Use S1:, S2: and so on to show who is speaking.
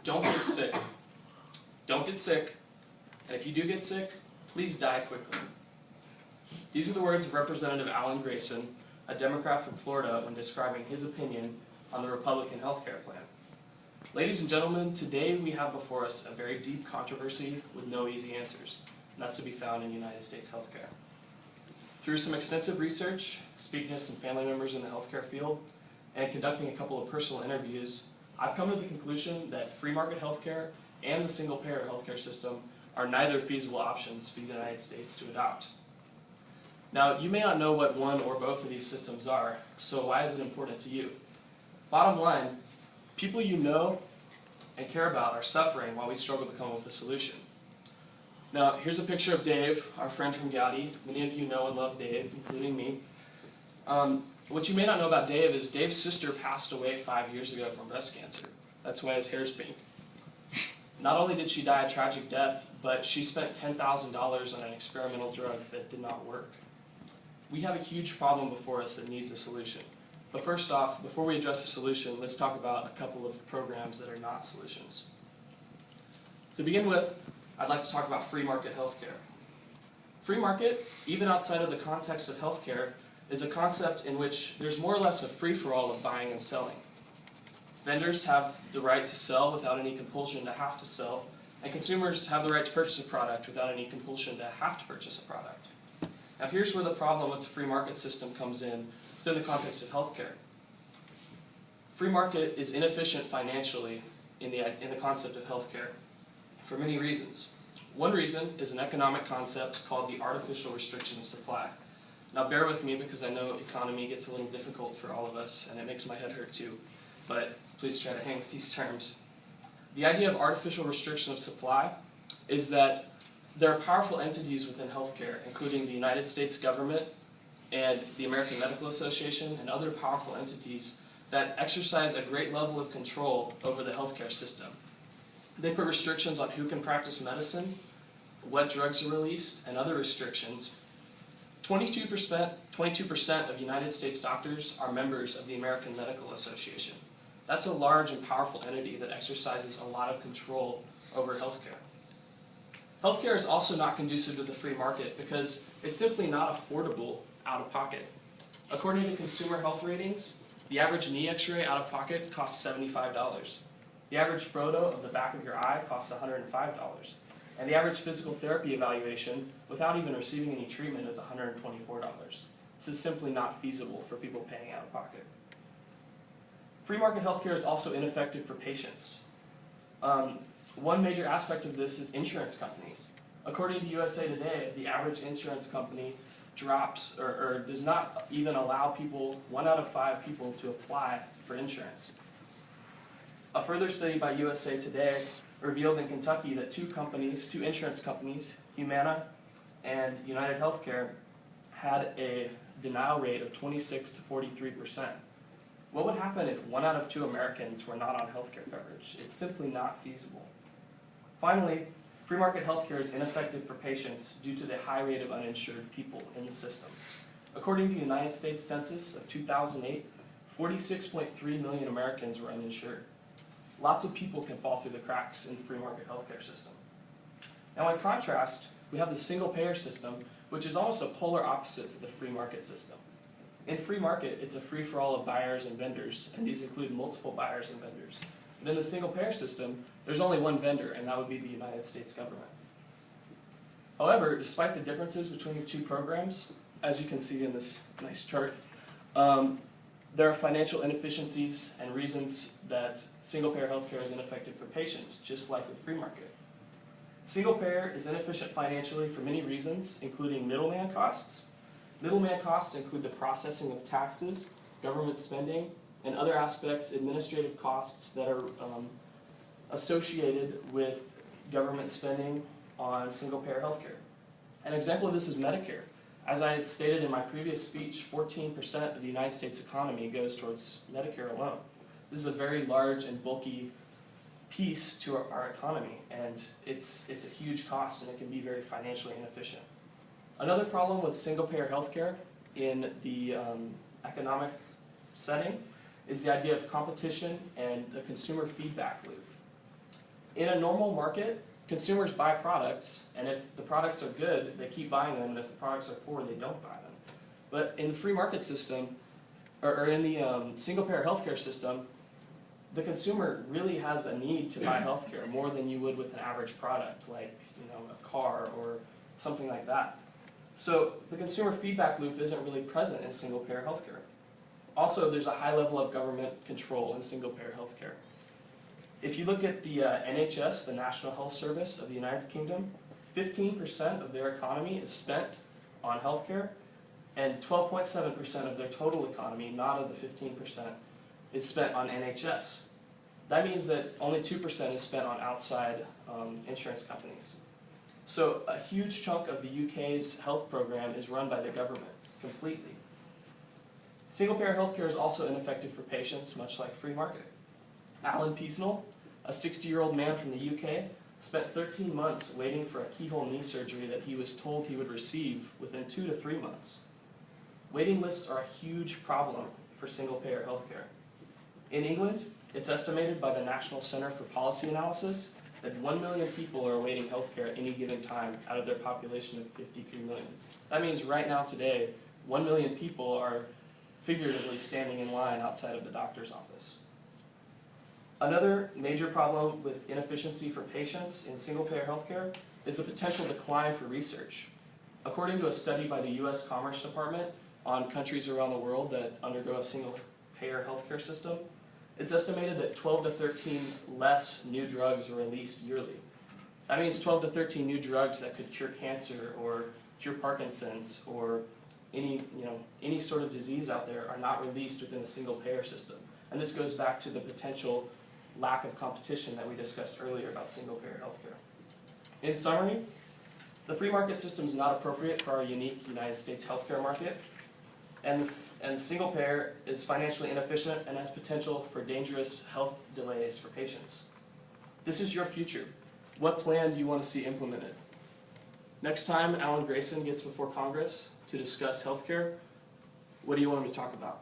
S1: Don't get sick. Don't get sick. And if you do get sick, please die quickly. These are the words of Representative Alan Grayson, a Democrat from Florida, when describing his opinion on the Republican health care plan. Ladies and gentlemen, today we have before us a very deep controversy with no easy answers, and that's to be found in United States healthcare. Through some extensive research, speaking to some family members in the healthcare field, and conducting a couple of personal interviews, I've come to the conclusion that free market healthcare and the single-payer healthcare system are neither feasible options for the United States to adopt. Now, you may not know what one or both of these systems are, so why is it important to you? Bottom line, people you know and care about are suffering while we struggle to come up with a solution. Now, here's a picture of Dave, our friend from Gowdy. Many of you know and love Dave, including me. What you may not know about Dave is Dave's sister passed away 5 years ago from breast cancer. That's why his hair's pink. Not only did she die a tragic death, but she spent $10,000 on an experimental drug that did not work. We have a huge problem before us that needs a solution. But first off, before we address the solution, let's talk about a couple of programs that are not solutions. To begin with, I'd like to talk about free market healthcare. Free market, even outside of the context of healthcare, is a concept in which there's more or less a free-for-all of buying and selling. Vendors have the right to sell without any compulsion to have to sell, and consumers have the right to purchase a product without any compulsion to have to purchase a product. Now here's where the problem with the free market system comes in within the context of healthcare. Free market is inefficient financially in the concept of healthcare for many reasons. One reason is an economic concept called the artificial restriction of supply. Now bear with me because I know economy gets a little difficult for all of us and it makes my head hurt too, but please try to hang with these terms. The idea of artificial restriction of supply is that there are powerful entities within healthcare, including the United States government and the American Medical Association and other powerful entities that exercise a great level of control over the healthcare system. They put restrictions on who can practice medicine, what drugs are released, and other restrictions. 22% of United States doctors are members of the American Medical Association. That's a large and powerful entity that exercises a lot of control over healthcare. Healthcare is also not conducive to the free market because it's simply not affordable out of pocket. According to Consumer Health Ratings, the average knee x-ray out of pocket costs $75. The average photo of the back of your eye costs $105. And the average physical therapy evaluation, without even receiving any treatment, is $124. This is simply not feasible for people paying out of pocket. Free market healthcare is also ineffective for patients. One major aspect of this is insurance companies. According to USA Today, the average insurance company drops or does not even allow people, 1 out of 5 people, to apply for insurance. A further study by USA Today revealed in Kentucky that two insurance companies, Humana and United Healthcare, had a denial rate of 26 to 43%. What would happen if 1 out of 2 Americans were not on healthcare coverage? It's simply not feasible. Finally, free market healthcare is ineffective for patients due to the high rate of uninsured people in the system. According to the United States Census of 2008, 46.3 million Americans were uninsured. Lots of people can fall through the cracks in the free market healthcare system. Now in contrast, we have the single payer system, which is almost a polar opposite to the free market system. In free market, it's a free-for-all of buyers and vendors, and these include multiple buyers and vendors. But in the single payer system, there's only one vendor, and that would be the United States government. However, despite the differences between the two programs, as you can see in this nice chart, there are financial inefficiencies and reasons that single-payer healthcare is ineffective for patients, just like with free market. Single-payer is inefficient financially for many reasons, including middleman costs. Middleman costs include the processing of taxes, government spending, and other aspects, administrative costs that are associated with government spending on single-payer healthcare. An example of this is Medicare. As I had stated in my previous speech, 14% of the United States economy goes towards Medicare alone. This is a very large and bulky piece to our economy, and it's a huge cost, and it can be very financially inefficient. Another problem with single-payer healthcare in the economic setting is the idea of competition and the consumer feedback loop. In a normal market, consumers buy products, and if the products are good, they keep buying them, and if the products are poor, they don't buy them. But in the free market system, or in the single-payer healthcare system, the consumer really has a need to buy healthcare more than you would with an average product, like a car or something like that. So the consumer feedback loop isn't really present in single-payer healthcare. Also, there's a high level of government control in single-payer healthcare. If you look at the NHS, the National Health Service of the United Kingdom, 15% of their economy is spent on healthcare, and 12.7% of their total economy, not of the 15%, is spent on NHS. That means that only 2% is spent on outside insurance companies. So a huge chunk of the UK's health program is run by the government, completely. Single-payer healthcare is also ineffective for patients, much like free market. Alan Peasnell, a 60-year-old man from the UK, spent 13 months waiting for a keyhole knee surgery that he was told he would receive within 2 to 3 months. Waiting lists are a huge problem for single-payer healthcare. In England, it's estimated by the National Center for Policy Analysis that 1 million people are awaiting healthcare at any given time out of their population of 53 million. That means right now today, 1 million people are figuratively standing in line outside of the doctor's office. Another major problem with inefficiency for patients in single-payer healthcare is the potential decline for research. According to a study by the U.S. Commerce Department on countries around the world that undergo a single-payer healthcare system, it's estimated that 12 to 13 less new drugs are released yearly. That means 12 to 13 new drugs that could cure cancer or cure Parkinson's or any sort of disease out there are not released within a single-payer system. And this goes back to the potential lack of competition that we discussed earlier about single-payer healthcare. In summary, the free market system is not appropriate for our unique United States healthcare market, and single-payer is financially inefficient and has potential for dangerous health delays for patients. This is your future. What plan do you want to see implemented? Next time Alan Grayson gets before Congress to discuss healthcare, what do you want him to talk about?